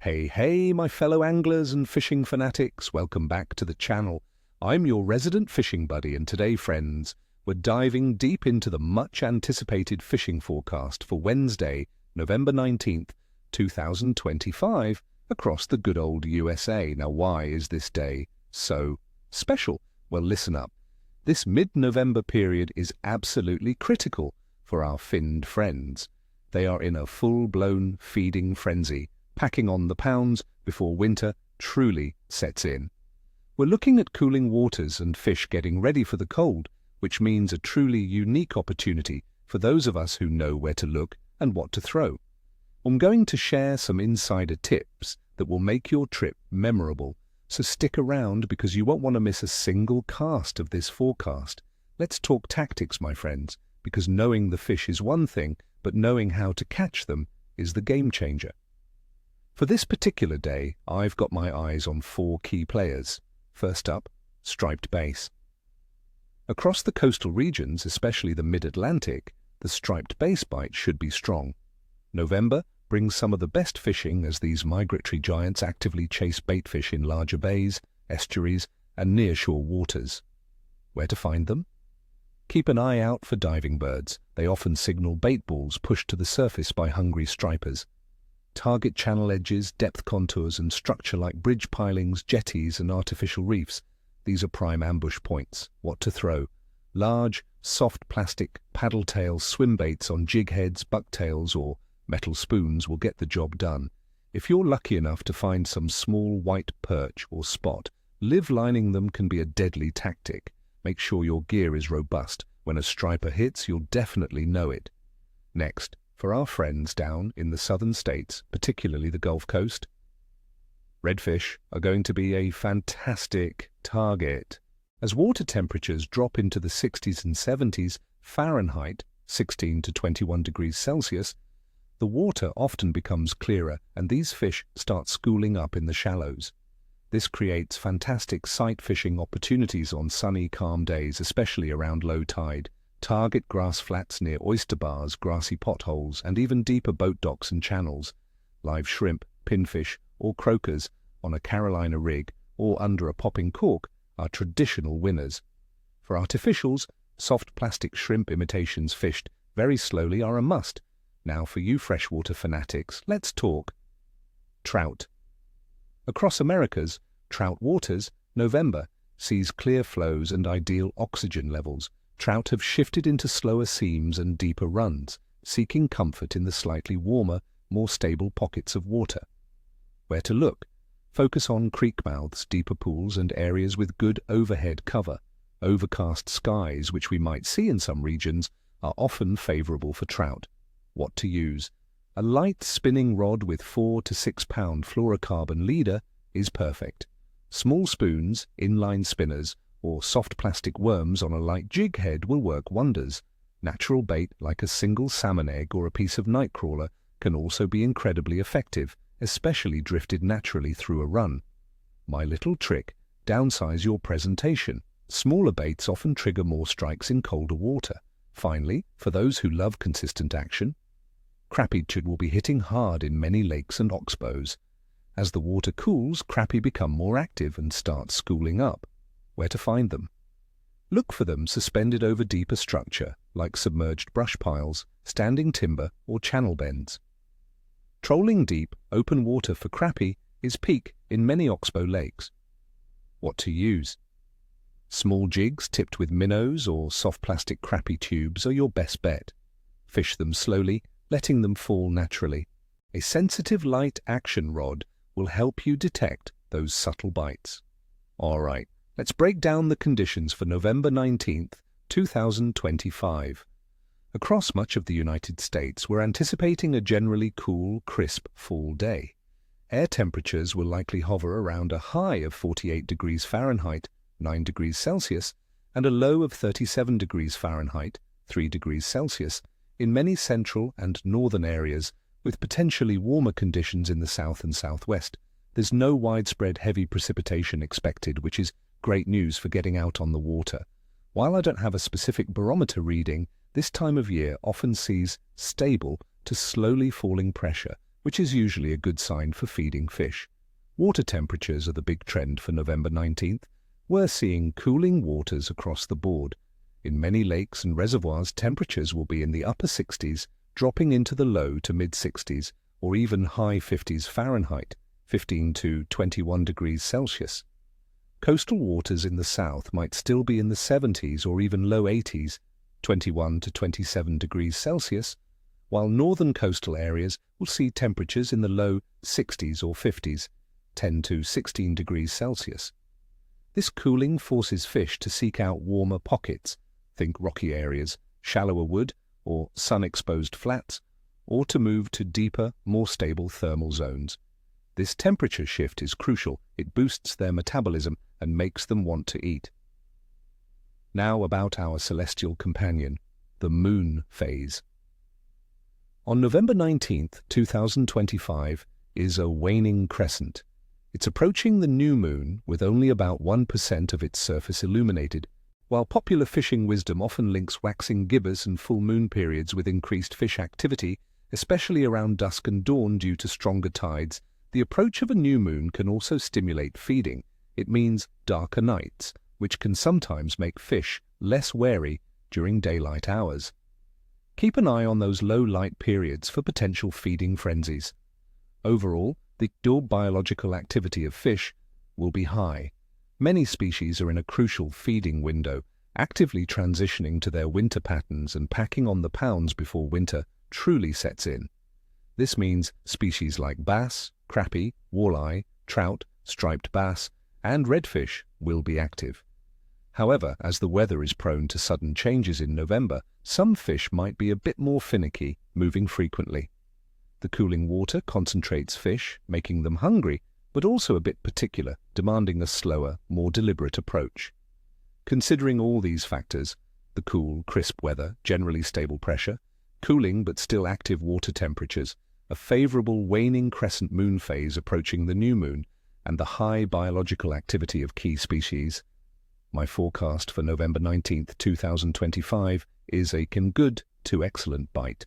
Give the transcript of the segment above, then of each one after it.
Hey, my fellow anglers and fishing fanatics, welcome back to the channel. I'm your resident fishing buddy, and today, friends, we're diving deep into the much-anticipated fishing forecast for Wednesday, November 19th, 2025, across the good old USA. Now, why is this day so special? Well, listen up. This mid-November period is absolutely critical for our finned friends. They are in a full-blown feeding frenzy, packing on the pounds before winter truly sets in. We're looking at cooling waters and fish getting ready for the cold, which means a truly unique opportunity for those of us who know where to look and what to throw. I'm going to share some insider tips that will make your trip memorable, so stick around because you won't want to miss a single cast of this forecast. Let's talk tactics, my friends, because knowing the fish is one thing, but knowing how to catch them is the game changer. For this particular day, I've got my eyes on 4 key players. First up, striped bass. Across the coastal regions, especially the mid-Atlantic, the striped bass bite should be strong. November brings some of the best fishing as these migratory giants actively chase baitfish in larger bays, estuaries, and nearshore waters. Where to find them? Keep an eye out for diving birds. They often signal bait balls pushed to the surface by hungry stripers. Target channel edges, depth contours, and structure like bridge pilings, jetties, and artificial reefs. These are prime ambush points. What to throw? Large, soft plastic, paddle tail swim baits on jig heads, bucktails, or metal spoons will get the job done. If you're lucky enough to find some small white perch or spot, live lining them can be a deadly tactic. Make sure your gear is robust. When a striper hits, you'll definitely know it. Next, for our friends down in the southern states, particularly the Gulf Coast, redfish are going to be a fantastic target. As water temperatures drop into the 60s and 70s Fahrenheit, 16 to 21 degrees Celsius, the water often becomes clearer and these fish start schooling up in the shallows. This creates fantastic sight fishing opportunities on sunny, calm days, especially around low tide. Target grass flats near oyster bars, grassy potholes, and even deeper boat docks and channels. Live shrimp, pinfish, or croakers on a Carolina rig or under a popping cork are traditional winners. For artificials, soft plastic shrimp imitations fished very slowly are a must. Now for you freshwater fanatics, let's talk trout. Across America's trout waters, November sees clear flows and ideal oxygen levels. Trout have shifted into slower seams and deeper runs, seeking comfort in the slightly warmer, more stable pockets of water. Where to look? Focus on creek mouths, deeper pools, and areas with good overhead cover. Overcast skies, which we might see in some regions, are often favorable for trout. What to use? A light spinning rod with 4 to 6 pound fluorocarbon leader is perfect. Small spoons, inline spinners, or soft plastic worms on a light jig head will work wonders. Natural bait like a single salmon egg or a piece of nightcrawler can also be incredibly effective, especially drifted naturally through a run. My little trick: downsize your presentation. Smaller baits often trigger more strikes in colder water. Finally, for those who love consistent action, crappie will be hitting hard in many lakes and oxbows. As the water cools, crappie become more active and start schooling up. Where to find them? Look for them suspended over deeper structure, like submerged brush piles, standing timber, or channel bends. Trolling deep, open water for crappie is peak in many oxbow lakes. What to use? Small jigs tipped with minnows or soft plastic crappie tubes are your best bet. Fish them slowly, letting them fall naturally. A sensitive light action rod will help you detect those subtle bites. All right. Let's break down the conditions for November 19th, 2025. Across much of the United States, we're anticipating a generally cool, crisp fall day. Air temperatures will likely hover around a high of 48 degrees Fahrenheit, 9 degrees Celsius, and a low of 37 degrees Fahrenheit, 3 degrees Celsius, in many central and northern areas, with potentially warmer conditions in the south and southwest. There's no widespread heavy precipitation expected, which is great news for getting out on the water. While I don't have a specific barometer reading, this time of year often sees stable to slowly falling pressure, which is usually a good sign for feeding fish. Water temperatures are the big trend for November 19th. We're seeing cooling waters across the board. In many lakes and reservoirs, temperatures will be in the upper 60s, dropping into the low to mid-60s, or even high 50s Fahrenheit, 15 to 21 degrees Celsius. Coastal waters in the south might still be in the 70s or even low 80s, 21 to 27 degrees Celsius, while northern coastal areas will see temperatures in the low 60s or 50s, 10 to 16 degrees Celsius. This cooling forces fish to seek out warmer pockets, think rocky areas, shallower wood, or sun-exposed flats, or to move to deeper, more stable thermal zones. This temperature shift is crucial. It boosts their metabolism and makes them want to eat. Now about our celestial companion, the moon phase. On November 19th, 2025, is a waning crescent. It's approaching the new moon with only about 1% of its surface illuminated. While popular fishing wisdom often links waxing gibbous and full moon periods with increased fish activity, especially around dusk and dawn due to stronger tides, the approach of a new moon can also stimulate feeding. It means darker nights, which can sometimes make fish less wary during daylight hours. Keep an eye on those low light periods for potential feeding frenzies. Overall, the biological activity of fish will be high. Many species are in a crucial feeding window, actively transitioning to their winter patterns and packing on the pounds before winter truly sets in. This means species like bass, crappie, walleye, trout, striped bass, and redfish will be active. However, as the weather is prone to sudden changes in November, some fish might be a bit more finicky, moving frequently. The cooling water concentrates fish, making them hungry, but also a bit particular, demanding a slower, more deliberate approach. Considering all these factors, the cool, crisp weather, generally stable pressure, cooling but still active water temperatures, a favorable waning crescent moon phase approaching the new moon, and the high biological activity of key species, my forecast for November 19th, 2025 is a good to excellent bite.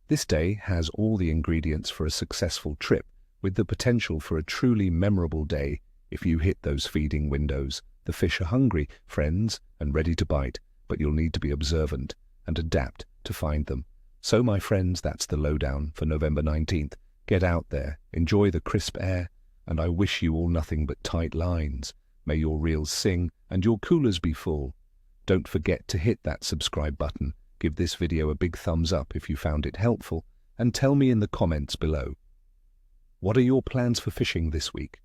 This day has all the ingredients for a successful trip, with the potential for a truly memorable day if you hit those feeding windows. The fish are hungry, friends, and ready to bite, but you'll need to be observant and adapt to find them. So, my friends, that's the lowdown for November 19th. Get out there, enjoy the crisp air, and I wish you all nothing but tight lines. May your reels sing and your coolers be full. Don't forget to hit that subscribe button. Give this video a big thumbs up if you found it helpful, and tell me in the comments below. What are your plans for fishing this week?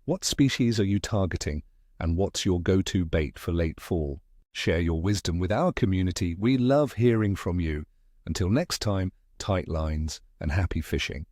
What species are you targeting, and what's your go-to bait for late fall? Share your wisdom with our community. We love hearing from you. Until next time, tight lines and happy fishing.